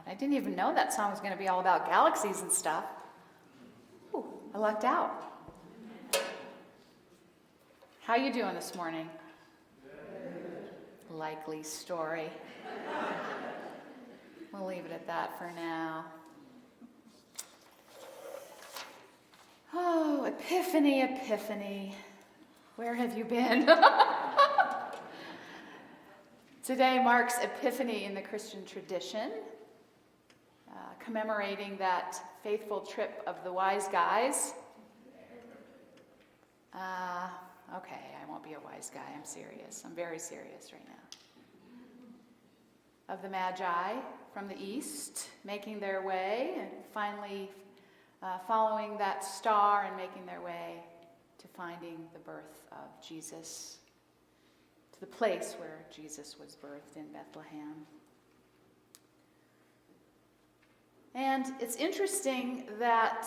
I didn't even know that song was going to be all about galaxies and stuff. Ooh, I lucked out. How you doing this morning? Good. Likely story. We'll leave it at that for now. Oh, Epiphany, Epiphany. Where have you been? Today marks Epiphany in the Christian tradition, commemorating that faithful trip of the wise guys. Okay, I won't be a wise guy. I'm serious. I'm very serious right now. Of the Magi from the east, making their way and finally following that star and making their way to finding the birth of Jesus, to the place where Jesus was birthed in Bethlehem. And it's interesting that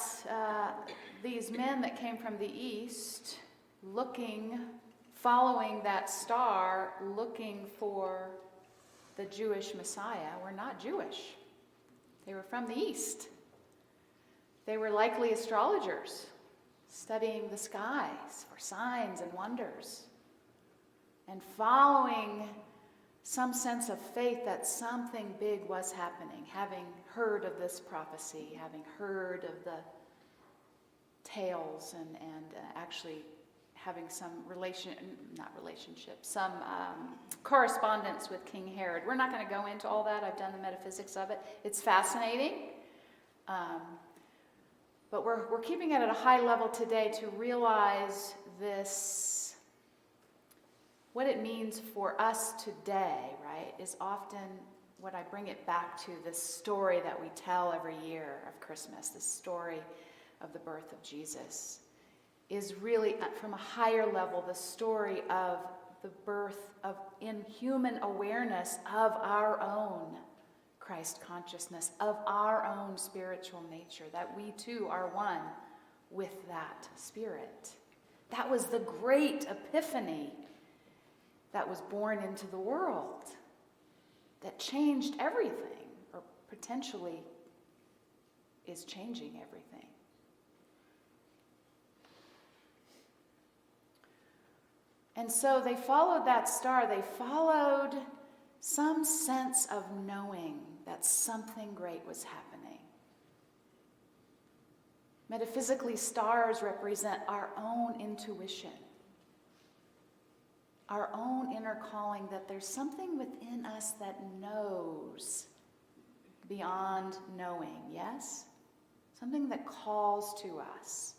these men that came from the east, following that star, looking for the Jewish Messiah, were not Jewish. They were from the east. They were likely astrologers, studying the skies for signs and wonders, and following some sense of faith that something big was happening, having heard of this prophecy, having heard of the tales, and actually having some some correspondence with King Herod. We're not going to go into all that. I've done the metaphysics of it. It's fascinating. But we're keeping it at a high level today to realize this, what it means for us today, right, is often what I bring it back to, this story that we tell every year of Christmas, this story of the birth of Jesus, is really, from a higher level, the story of the birth of, in human awareness, of our own Christ consciousness, of our own spiritual nature, that we too are one with that spirit. That was the great Epiphany that was born into the world, that changed everything, or potentially is changing everything. And so they followed that star. They followed some sense of knowing that something great was happening. Metaphysically, stars represent our own intuition, our own inner calling, that there's something within us that knows beyond knowing, yes? Something that calls to us.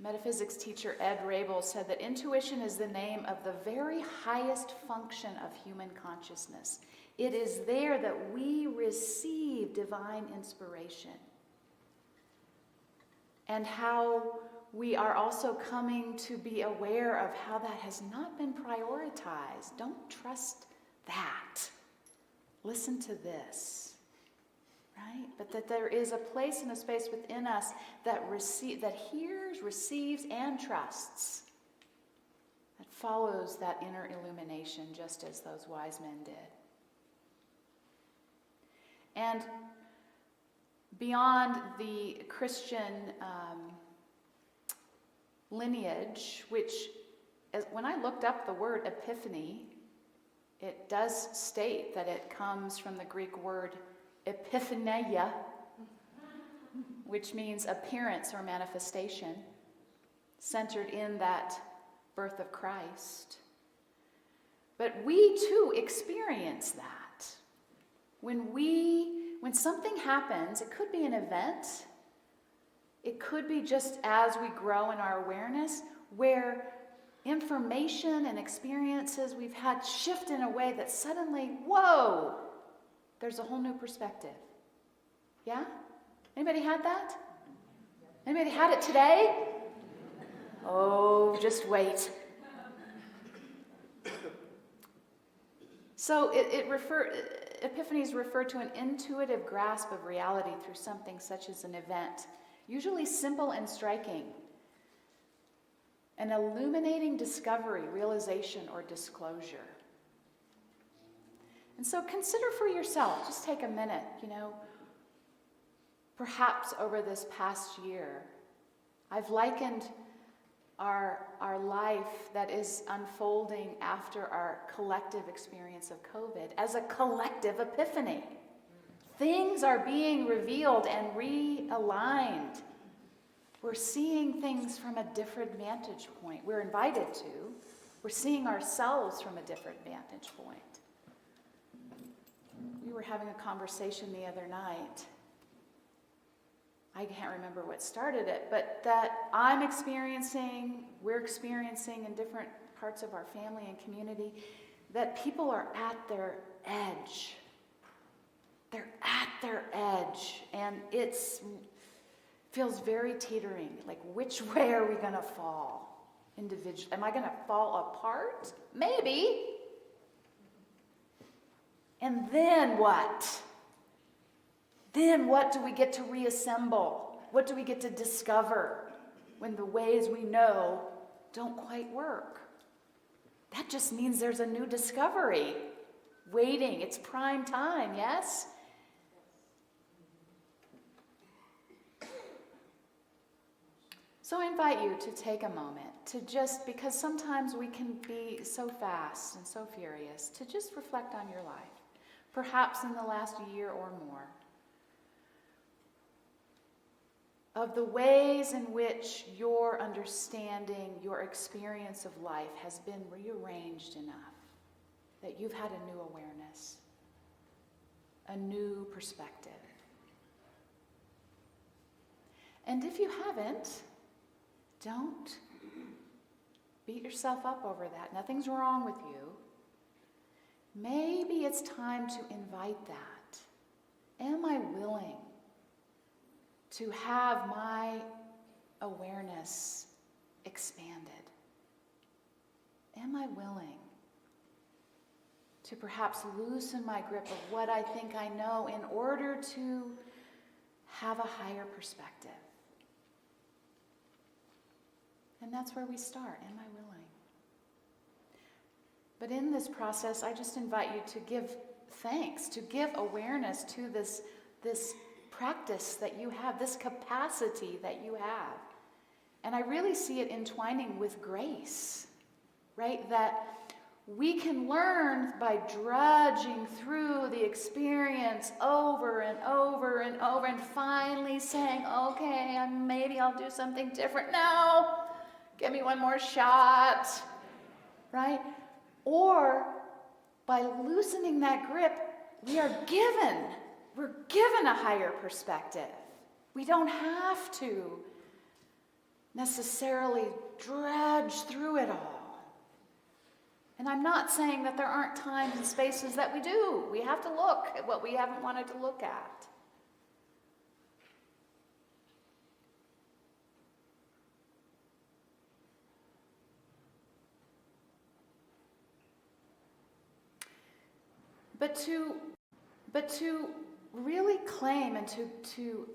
Metaphysics teacher Ed Rabel said that intuition is the name of the very highest function of human consciousness. It is there that we receive divine inspiration, and how we are also coming to be aware of how that has not been prioritized. Don't trust that. Listen to this. Right? But that there is a place and a space within us that hears, receives, and trusts, that follows that inner illumination, just as those wise men did. And beyond the Christian lineage, which, when I looked up the word epiphany, it does state that it comes from the Greek word Epiphania, which means appearance or manifestation, centered in that birth of Christ. But we too experience that. When something happens, it could be an event, it could be just as we grow in our awareness, where information and experiences we've had shift in a way that suddenly, whoa, there's a whole new perspective. Yeah? Anybody had that? Anybody had it today? Oh, just wait. So Epiphanies refer to an intuitive grasp of reality through something such as an event, usually simple and striking. An illuminating discovery, realization, or disclosure. And so consider for yourself, just take a minute, perhaps over this past year, I've likened our life that is unfolding after our collective experience of COVID as a collective epiphany. Things are being revealed and realigned. We're seeing things from a different vantage point. We're invited to, We're seeing ourselves from a different vantage point. We were having a conversation the other night. I can't remember what started it, but that we're experiencing in different parts of our family and community, that people are at their edge. They're at their edge, and it feels very teetering. Like, which way are we going to fall individually? Am I going to fall apart? Maybe. And then what? Then what do we get to reassemble? What do we get to discover when the ways we know don't quite work? That just means there's a new discovery waiting. It's prime time, yes? So I invite you to take a moment to just, because sometimes we can be so fast and so furious, to just reflect on your life, perhaps in the last year or more, of the ways in which your understanding, your experience of life has been rearranged enough that you've had a new awareness, a new perspective. And if you haven't, don't beat yourself up over that. Nothing's wrong with you. Maybe it's time to invite that. Am I willing to have my awareness expanded? Am I willing to perhaps loosen my grip of what I think I know in order to have a higher perspective? And that's where we start. Am I willing? But in this process, I just invite you to give thanks, to give awareness to this practice that you have, this capacity that you have. And I really see it entwining with grace, right? That we can learn by drudging through the experience over and over and over and finally saying, okay, maybe I'll do something different. No, give me one more shot, right? Or by loosening that grip, we're given a higher perspective. We don't have to necessarily drudge through it all. And I'm not saying that there aren't times and spaces that we do. We have to look at what we haven't wanted to look at. But to really claim and to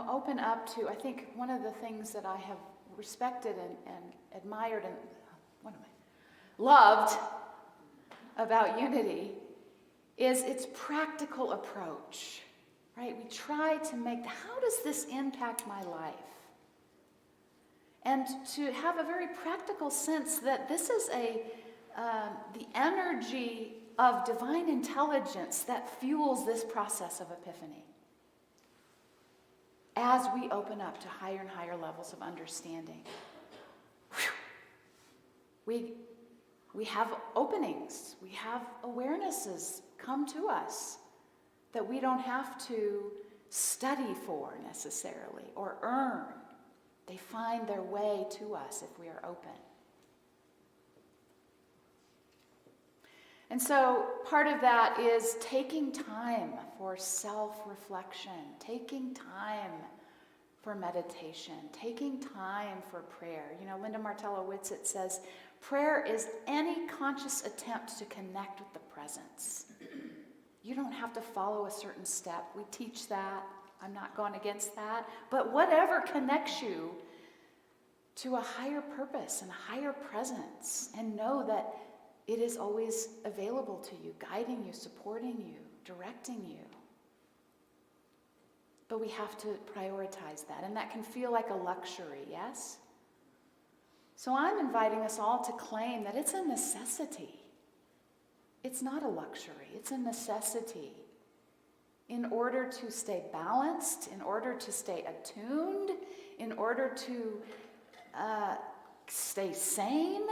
open up to, I think one of the things that I have respected and admired and loved about unity is its practical approach, right? We try to make, how does this impact my life? And to have a very practical sense that this is the energy of divine intelligence that fuels this process of epiphany. As we open up to higher and higher levels of understanding, we have openings, we have awarenesses come to us that we don't have to study for necessarily or earn. They find their way to us if we are open. And so part of that is taking time for self-reflection, taking time for meditation, taking time for prayer. Linda Martello-Whitsitt says, prayer is any conscious attempt to connect with the presence. You don't have to follow a certain step. We teach that. I'm not going against that. But whatever connects you to a higher purpose and a higher presence, and know that it is always available to you, guiding you, supporting you, directing you. But we have to prioritize that, and that can feel like a luxury, yes? So I'm inviting us all to claim that it's a necessity. It's not a luxury, it's a necessity. In order to stay balanced, in order to stay attuned, in order to stay sane,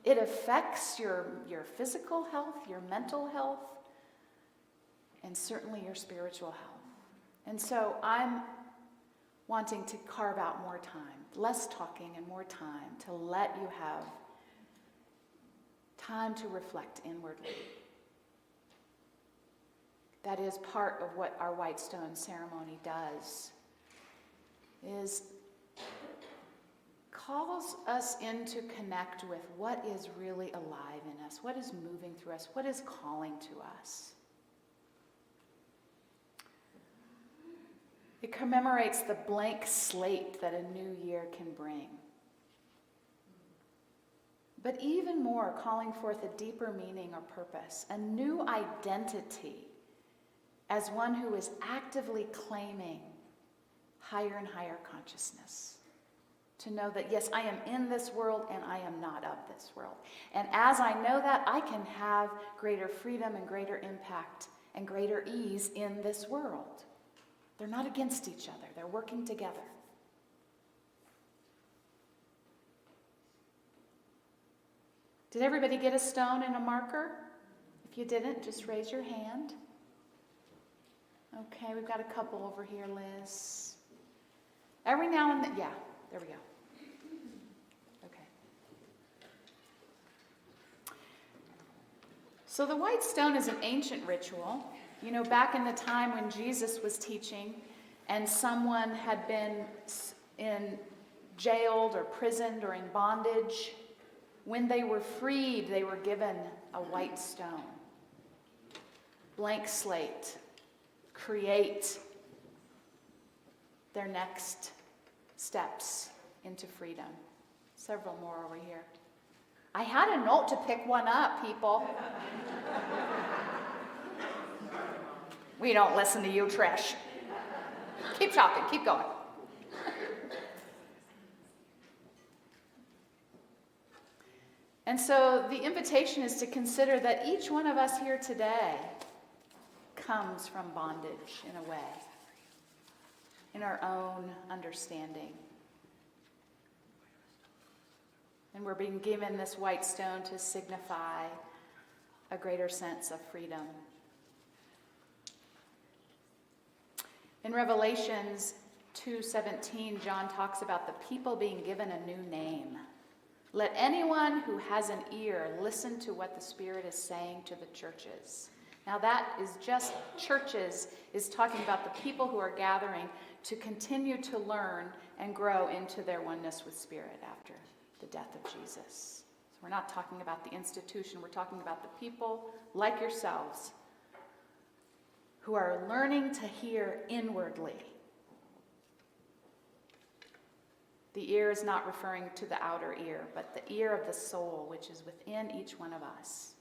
It affects your physical health, your mental health, and certainly your spiritual health. And so I'm wanting to carve out more time, less talking and more time, to let you have time to reflect inwardly. That is part of what our white stone ceremony does, is calls us in to connect with what is really alive in us, what is moving through us, what is calling to us. It commemorates the blank slate that a new year can bring. But even more, calling forth a deeper meaning or purpose, a new identity as one who is actively claiming higher and higher consciousness. To know that, yes, I am in this world and I am not of this world. And as I know that, I can have greater freedom and greater impact and greater ease in this world. They're not against each other. They're working together. Did everybody get a stone and a marker? If you didn't, just raise your hand. Okay, we've got a couple over here, Liz. Every now and then, yeah, there we go. Okay. So the white stone is an ancient ritual. You know, back in the time when Jesus was teaching and someone had been jailed or prisoned or in bondage, when they were freed, they were given a white stone. Blank slate. Create their next steps into freedom. Several more over here. I had a note to pick one up, people. We don't listen to you, Trish. Keep talking, keep going. And so the invitation is to consider that each one of us here today comes from bondage in a way, in our own understanding. And we're being given this white stone to signify a greater sense of freedom. In Revelations 2:17, John talks about the people being given a new name. Let anyone who has an ear listen to what the Spirit is saying to the churches. Now that is just churches, is talking about the people who are gathering to continue to learn and grow into their oneness with Spirit after the death of Jesus. So we're not talking about the institution, we're talking about the people like yourselves who are learning to hear inwardly. The ear is not referring to the outer ear, but the ear of the soul, which is within each one of us.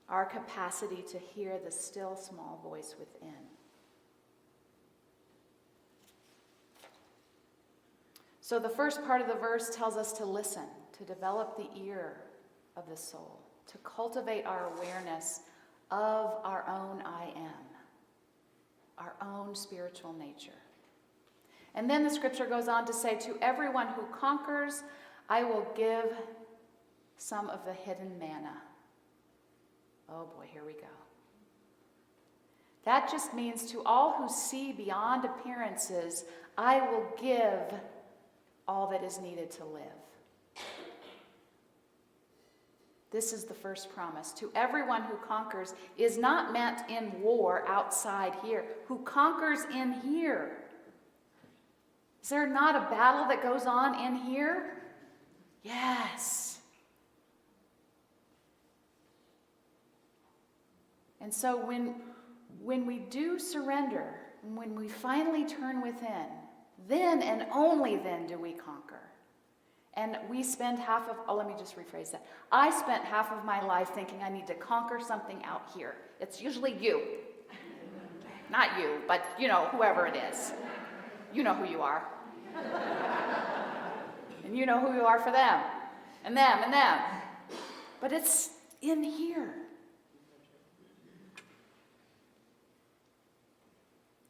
Our capacity to hear the still small voice within. So the first part of the verse tells us to listen, to develop the ear of the soul, to cultivate our awareness of our own I am, our own spiritual nature. And then the scripture goes on to say, to everyone who conquers, I will give some of the hidden manna. Oh boy, here we go. That just means to all who see beyond appearances, I will give all that is needed to live. This is the first promise. To everyone who conquers is not meant in war outside here. Who conquers in here. Is there not a battle that goes on in here? Yes. And so when we do surrender, when we finally turn within, then and only then do we conquer. And we spend let me just rephrase that. I spent half of my life thinking I need to conquer something out here. It's usually you. Not you, but whoever it is. You know who you are. And you know who you are for them. And them and them. But it's in here.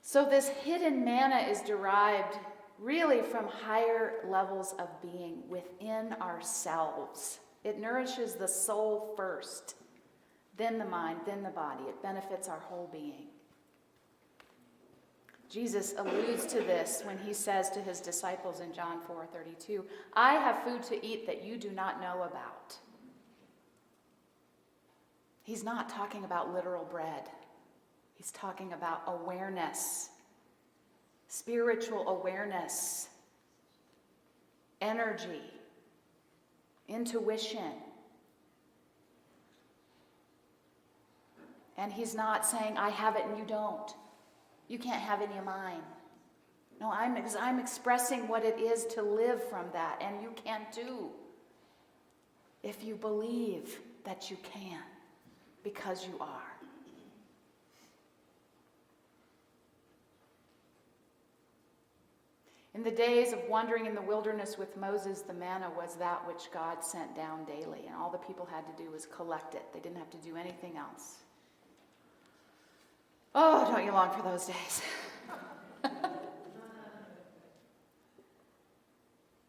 So this hidden manna is derived really from higher levels of being within ourselves. It nourishes the soul first, then the mind, then the body. It benefits our whole being. Jesus alludes to this when he says to his disciples in John 4:32, I have food to eat that you do not know about. He's not talking about literal bread. He's talking about awareness, spiritual awareness, energy, intuition. And he's not saying, I have it and you don't. You can't have any of mine. No, I'm expressing what it is to live from that, and you can too. If you believe that you can, because you are. In the days of wandering in the wilderness with Moses, the manna was that which God sent down daily, and all the people had to do was collect it. They didn't have to do anything else. Oh, don't you long for those days?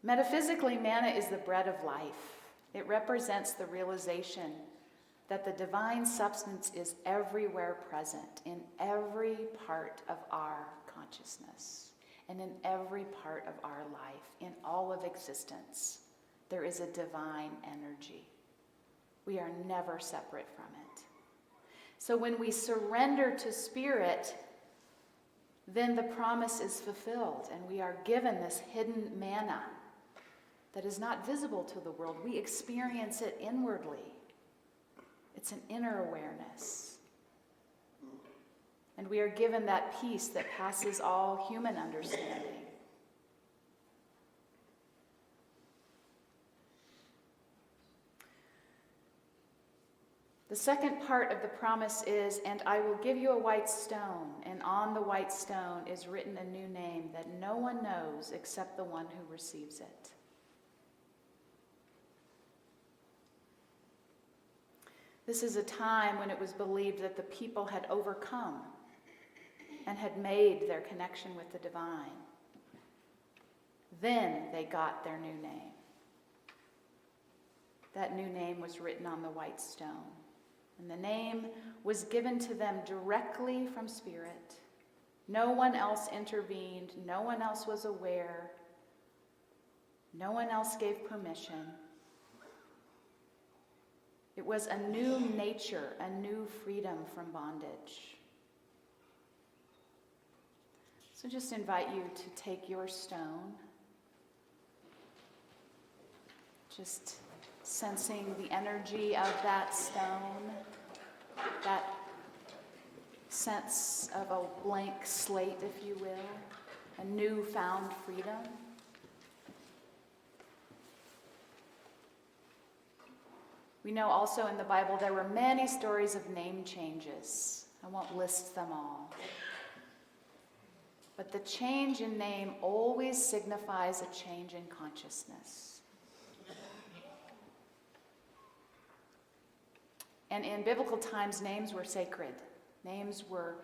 Metaphysically, manna is the bread of life. It represents the realization that the divine substance is everywhere present, in every part of our consciousness, and in every part of our life, in all of existence. There is a divine energy. We are never separate from it. So when we surrender to Spirit, then the promise is fulfilled, and we are given this hidden manna that is not visible to the world. We experience it inwardly. It's an inner awareness. And we are given that peace that passes all human understanding. The second part of the promise is, and I will give you a white stone, and on the white stone is written a new name that no one knows except the one who receives it. This is a time when it was believed that the people had overcome and had made their connection with the divine. Then they got their new name. That new name was written on the white stone. And the name was given to them directly from Spirit. No one else intervened. No one else was aware. No one else gave permission. It was a new nature, a new freedom from bondage. So just invite you to take your stone, just sensing the energy of that stone, that sense of a blank slate, if you will, a newfound freedom. We know also in the Bible there were many stories of name changes. I won't list them all. But the change in name always signifies a change in consciousness. And in biblical times, names were sacred. Names were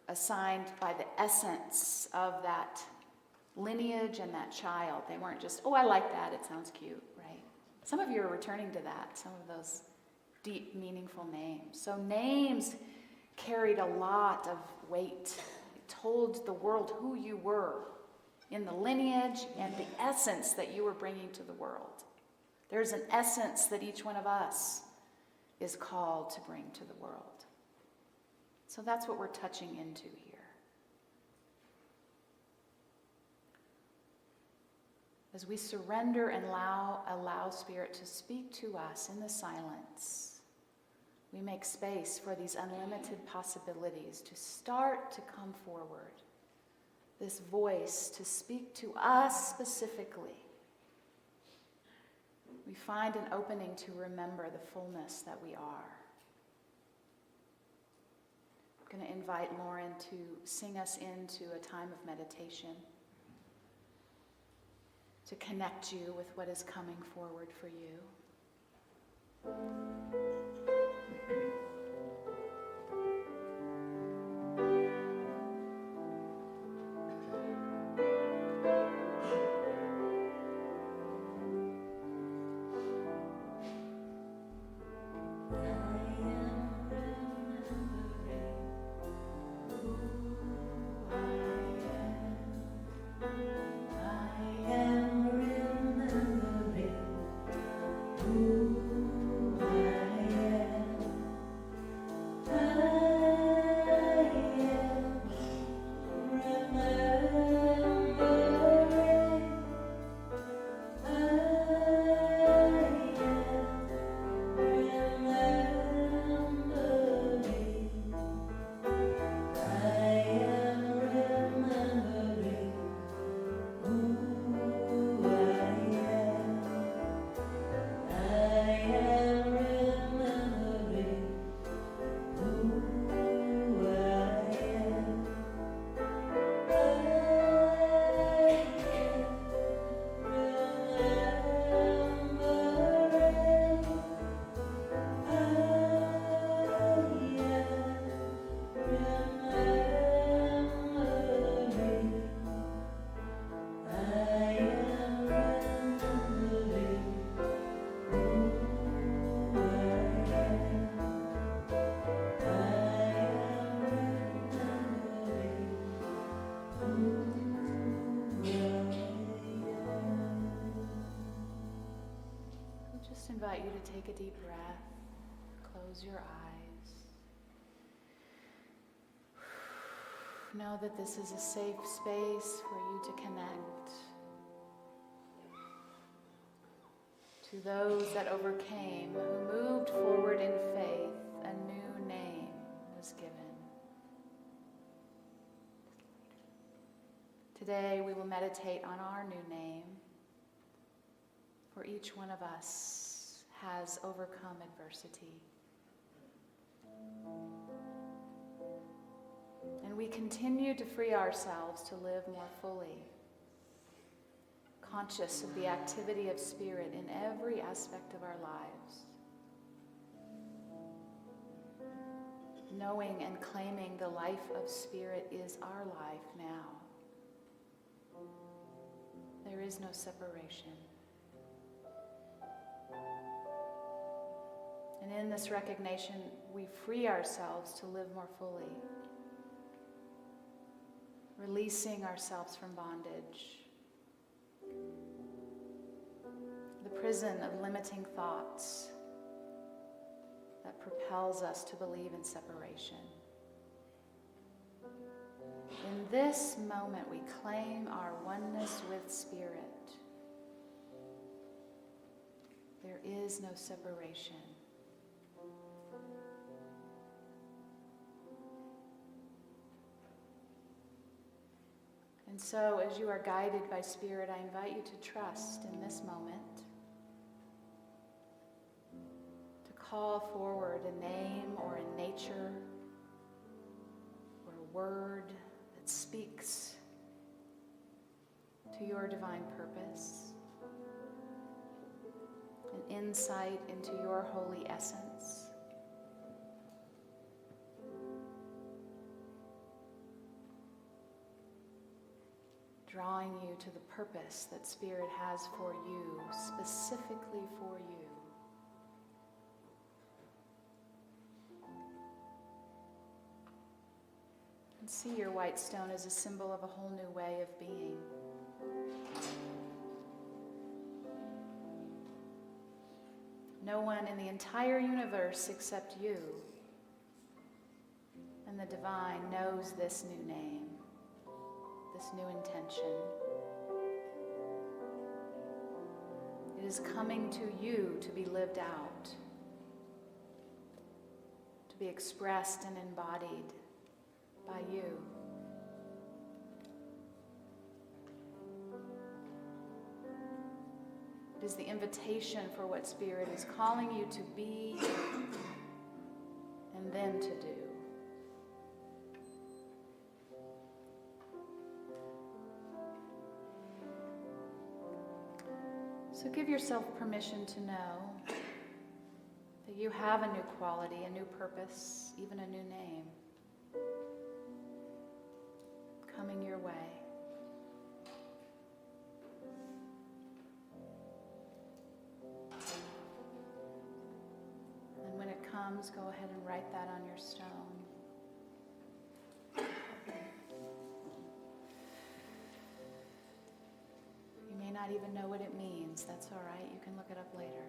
assigned by the essence of that lineage and that child. They weren't just, oh, I like that, it sounds cute, right? Some of you are returning to that, some of those deep, meaningful names. So names carried a lot of weight. It told the world who you were in the lineage and the essence that you were bringing to the world. There's an essence that each one of us is called to bring to the world. So that's what we're touching into here. As we surrender and allow Spirit to speak to us in the silence, we make space for these unlimited possibilities to start to come forward. This voice to speak to us specifically. We find an opening to remember the fullness that we are. I'm going to invite Lauren to sing us into a time of meditation, to connect you with what is coming forward for you. just invite you to take a deep breath, close your eyes. Know that this is a safe space for you to connect to those that overcame, who moved forward in faith. A new name was given. Today we will meditate on our new name, for each one of us has overcome adversity. And we continue to free ourselves to live more fully, conscious of the activity of Spirit in every aspect of our lives, knowing and claiming the life of Spirit is our life now. There is no separation. And in this recognition, we free ourselves to live more fully, releasing ourselves from bondage, the prison of limiting thoughts that propels us to believe in separation. In this moment, we claim our oneness with Spirit. There is no separation. And so, as you are guided by Spirit, I invite you to trust in this moment, to call forward a name or a nature or a word that speaks to your divine purpose, an insight into your holy essence. Drawing you to the purpose that Spirit has for you, specifically for you. And see your white stone as a symbol of a whole new way of being. No one in the entire universe except you and the divine knows this new name, this new intention. It is coming to you to be lived out, to be expressed and embodied by you. It is the invitation for what Spirit is calling you to be and then to do. So give yourself permission to know that you have a new quality, a new purpose, even a new name coming your way. And when it comes, go ahead and write that on your stone. You may not even know what it means. That's all right. You can look it up later.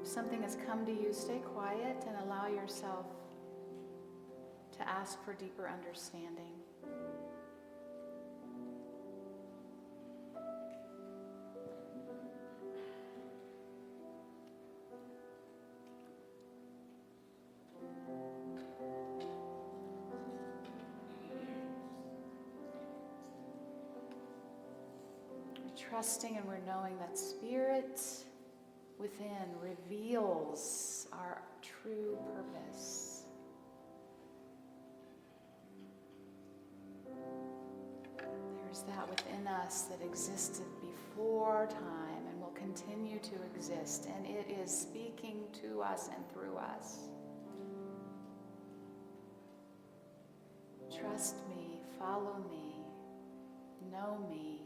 If something has come to you, stay quiet and allow yourself to ask for deeper understanding. We're trusting and we're knowing that Spirit within reveals our true purpose. There's that within us that existed before time and will continue to exist, and it is speaking to us and through us. Trust me, follow me, know me.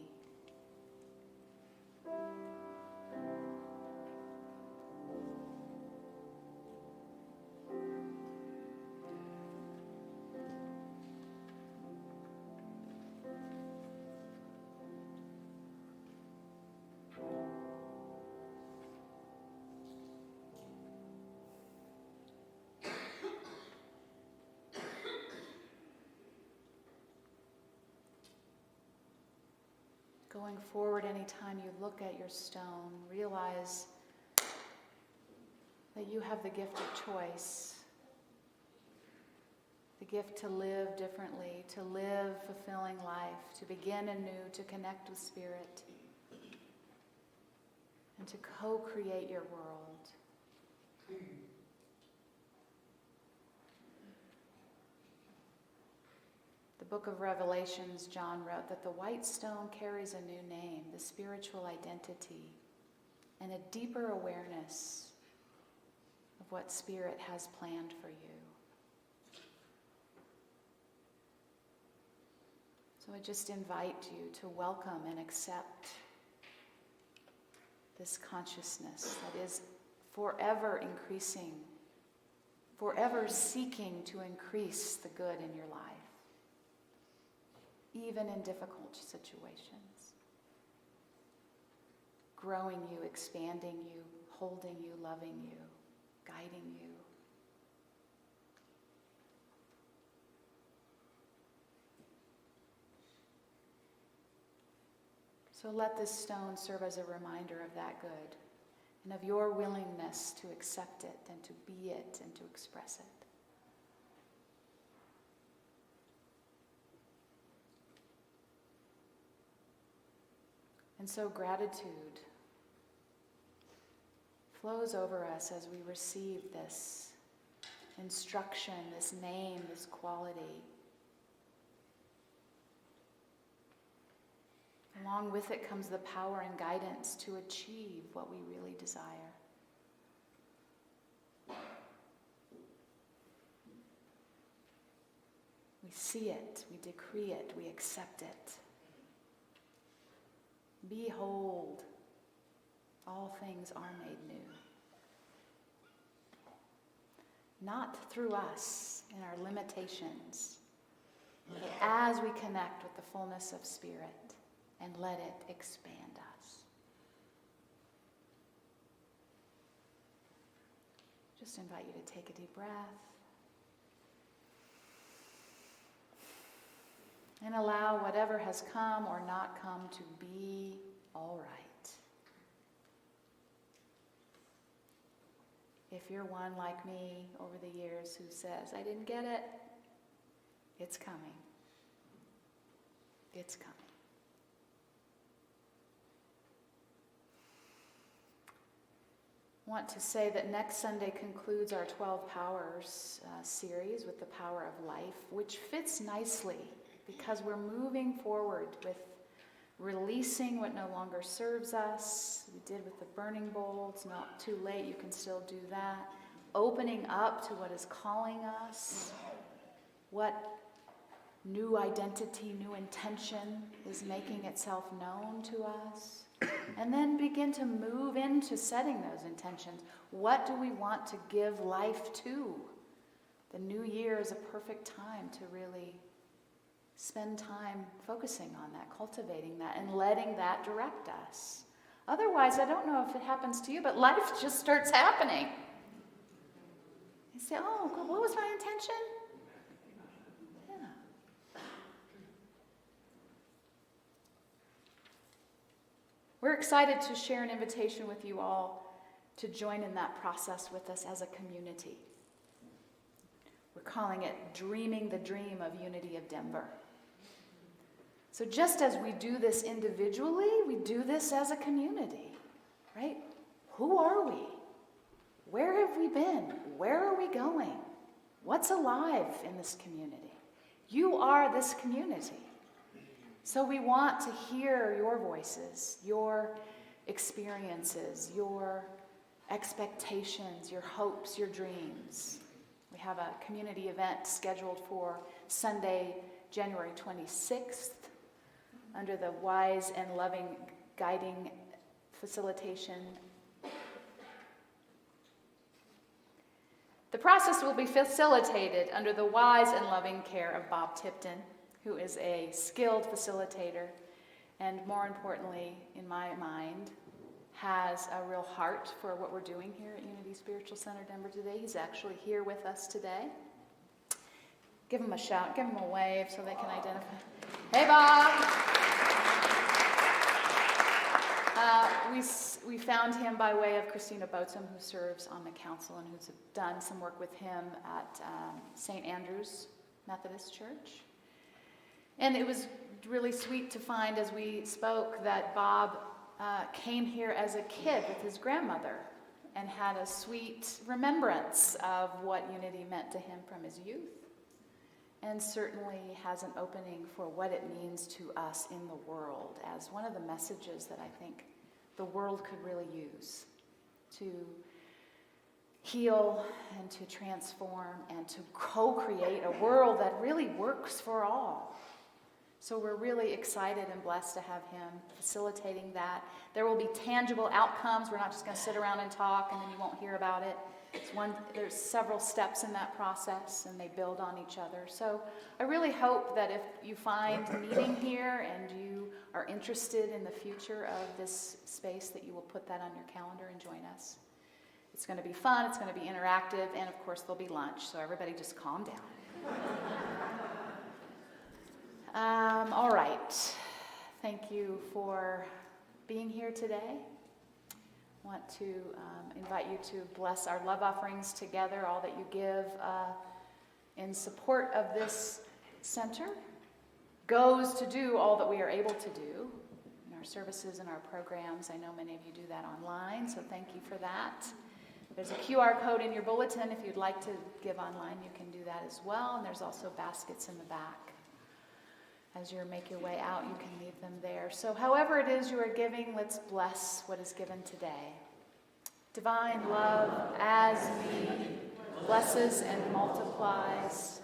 Going forward, anytime you look at your stone, realize that you have the gift of choice, the gift to live differently, to live fulfilling life, to begin anew, to connect with Spirit, and to co-create your world. The book of Revelations, John wrote that the white stone carries a new name, the spiritual identity, and a deeper awareness of what Spirit has planned for you. So I just invite you to welcome and accept this consciousness that is forever increasing, forever seeking to increase the good in your life, even in difficult situations. Growing you, expanding you, holding you, loving you, guiding you. So let this stone serve as a reminder of that good and of your willingness to accept it and to be it and to express it. And so gratitude flows over us as we receive this instruction, this name, this quality. Along with it comes the power and guidance to achieve what we really desire. We see it, we decree it, we accept it. Behold, all things are made new. Not through us in our limitations, but as we connect with the fullness of Spirit and let it expand us. Just invite you to take a deep breath and allow whatever has come or not come to be all right. If you're one like me over the years who says, I didn't get it, it's coming. It's coming. I want to say that next Sunday concludes our 12 Powers series with the power of life, which fits nicely because we're moving forward with releasing what no longer serves us. We did with the burning bowl. It's not too late. You can still do that. Opening up to what is calling us, what new identity, new intention is making itself known to us. And then begin to move into setting those intentions. What do we want to give life to? The new year is a perfect time to really spend time focusing on that, cultivating that, and letting that direct us. Otherwise, I don't know if it happens to you, but life just starts happening. You say, oh, what was my intention? We're excited to share an invitation with you all to join in that process with us as a community. We're calling it Dreaming the Dream of Unity of Denver. So just as we do this individually, we do this as a community, right? Who are we? Where have we been? Where are we going? What's alive in this community? You are this community. So we want to hear your voices, your experiences, your expectations, your hopes, your dreams. We have a community event scheduled for Sunday, January 26th, under the Wise and Loving Guiding Facilitation. The process will be facilitated under the wise and loving care of Bob Tipton, who is a skilled facilitator, and more importantly, in my mind, has a real heart for what we're doing here at Unity Spiritual Center Denver today. He's actually here with us today. Give him a shout, give him a wave so they can identify. Hey, Bob! We found him by way of Christina Boatsum, who serves on the council and who's done some work with him at St. Andrew's Methodist Church. And it was really sweet to find as we spoke that Bob came here as a kid with his grandmother and had a sweet remembrance of what unity meant to him from his youth, and certainly has an opening for what it means to us in the world as one of the messages that I think the world could really use to heal and to transform and to co-create a world that really works for all. So we're really excited and blessed to have him facilitating that. There will be tangible outcomes. We're not just going to sit around and talk and then you won't hear about it. There's several steps in that process and they build on each other. So I really hope that if you find meeting here and you are interested in the future of this space, that you will put that on your calendar and join us. It's going to be fun, it's going to be interactive, and of course there'll be lunch, so everybody just calm down. All right. Thank you for being here today. I want to invite you to bless our love offerings together, all that you give in support of this center goes to do all that we are able to do in our services and our programs. I know many of you do that online, so thank you for that. There's a QR code in your bulletin. If you'd like to give online, you can do that as well. And there's also baskets in the back. As you make your way out, you can leave them there. So however it is you are giving, let's bless what is given today. Divine love as me blesses and multiplies